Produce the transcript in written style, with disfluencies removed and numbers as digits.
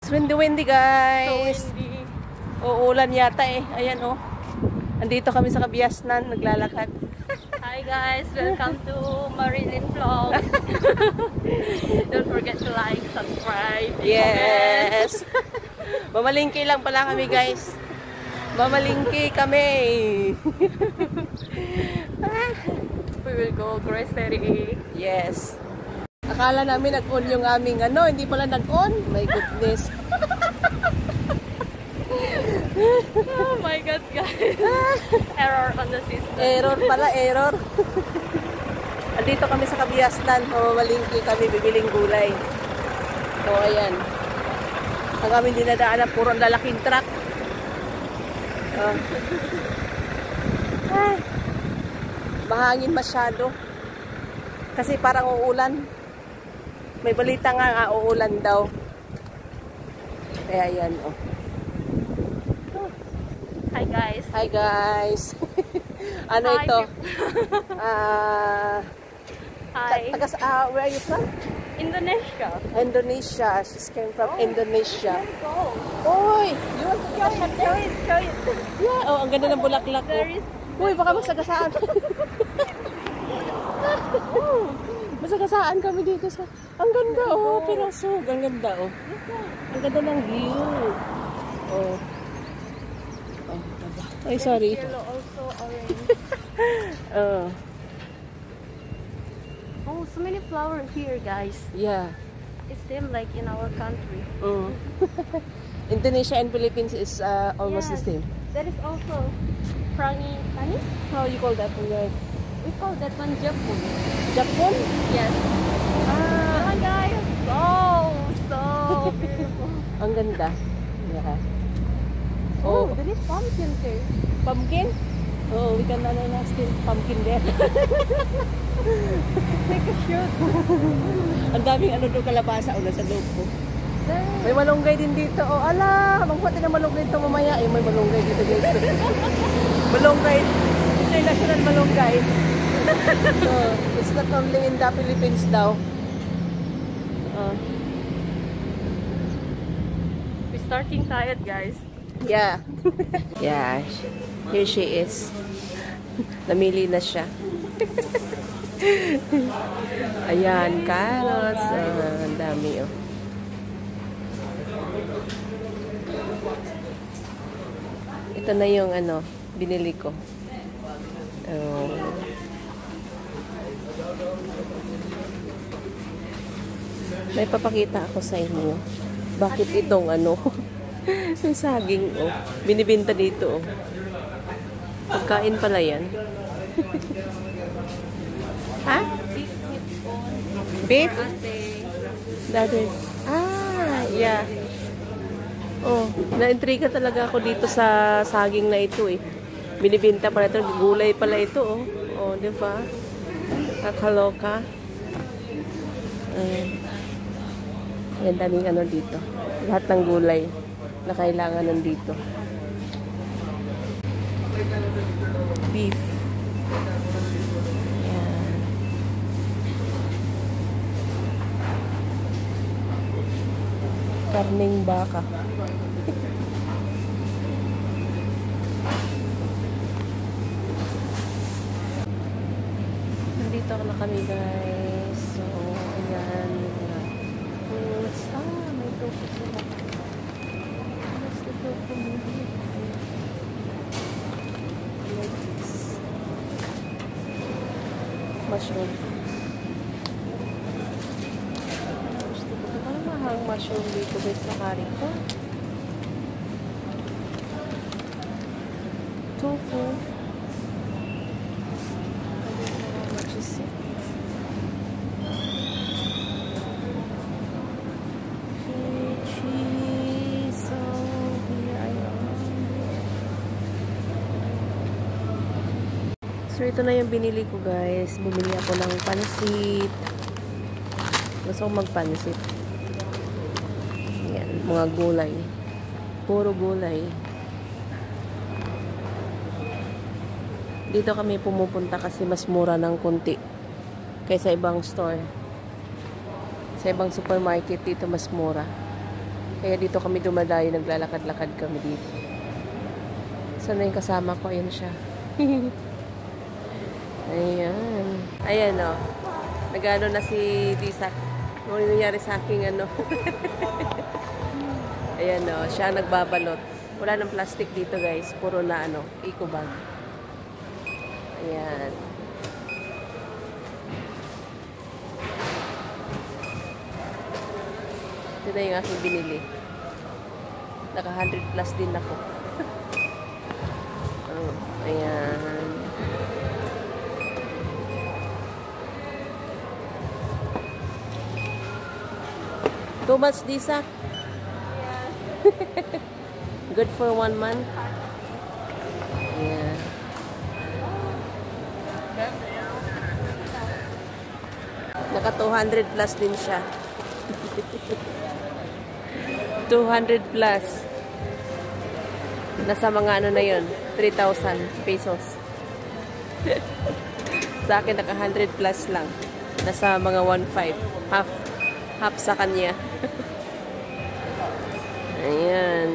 Windy guys. So windy. Uulan yata eh. Ayan oh. Andito kami sa Kabiasnan, naglalakad. Hi guys, welcome to Marilyn Vlog. Don't forget to like, subscribe, Yes. Mamalingki lang pala kami guys. Mamalingki kami. We will go grocery. Yes. Akala namin nag-on yung aming ano, hindi pala nag-on. My goodness. Oh my god guys. Error on the system. Error pala, error. Andito kami sa Kabiasnan. Mamalingki kami, bibiling gulay. So, ayan. Ang aming dinadaanan, puro ang lalaking truck. Mahangin masyado. Kasi parang uulan. May balita nga uulan daw. Kaya ayan, oh. Hi guys. Hi guys. Ano Hi. ito? Hi. Where are you from? Indonesia. Indonesia. She came from Indonesia. Go. Oy! You want to go shot there? Show it. Yeah. Oh, ang ganda ng bulaklak ko. There is... Uy, baka masagasaan. Masagasaan kami dito sa... Ang ganda, oh. Pirasog. Ang ganda, oh. Ang ganda ng view. Oh. Ay, sorry. Yellow also orange. Oh, so many flowers here, guys. Yeah. It's same like in our country. Indonesia and Philippines is almost the same. That is also frangipani. How you call that one? We call that one Japon. Japon? Yes. Ah, guys. Oh, so beautiful. Ang ganda. Yeah. Oh, there is pumpkin there. Pumpkin? Oh, we can still pumpkin there. Take a shoot. Ang daming ano doon kalabasa o nasa loob ko. May malunggay din dito. Oh, ala! Magpati na malunggay ito mamaya. Eh, may malunggay dito guys. Malunggay. International malunggay. So, it's not only in the Philippines daw. We're starting tired, guys. Yeah. Yeah. Here she is. Namili na siya. Ayan, carrots. Ang dami, oh. Ito na yung ano, binili ko. Oh. May papakita ako sa inyo. Bakit itong ano, yung saging, oh. Binibenta dito, oh. Pagkain pala yan. Ha? Beef with corn. Beef? Ate. Dati. Ah, yeah. Oh, na-intriga talaga ako dito sa saging na ito, eh. Binibenta pala ito. Gulay pala ito, oh. Oh, di ba? Kakaloka. Yan, daming ano dito. Lahat ng gulay na kailangan nandito. Beef. Yan. Karning baka. Nandito na kami guys. So, ayan. Foods. May tofu sila. What's the tofu movie? Mushroom. Parang mahang mushroom dito guys sa kari ko. Tofu. What is it? Cheese. So here I am. So ito na yung binili ko guys. Bumili ako ng pansit. Gusto ko magpansit. Yan, mga gulay. Puro gulay. Dito kami pumupunta kasi mas mura ng konti kaysa ibang store. Sa ibang supermarket dito mas mura. Kaya dito kami dumadayo, naglalakad-lakad kami dito. Sana yung kasama ko, ayan siya. Ayan. Ayan o. Nagano na si Disak. Ano nangyari sa aking ano. Ayan o, siya nagbabalot. Wala ng plastic dito guys. Puro na ano, eco bag. Ayan. Ito na yung aking binili. Naka 100 plus din ako. Oh, ayan. Too much, Disak? Yes. Good for 1 month? Yeah. Naka 200 plus din siya. 200 plus. Nasa mga ano na yun, 3,000 pesos. Sa akin, naka 100 plus lang. Nasa mga 1,500. Half sa kanya. Ayan.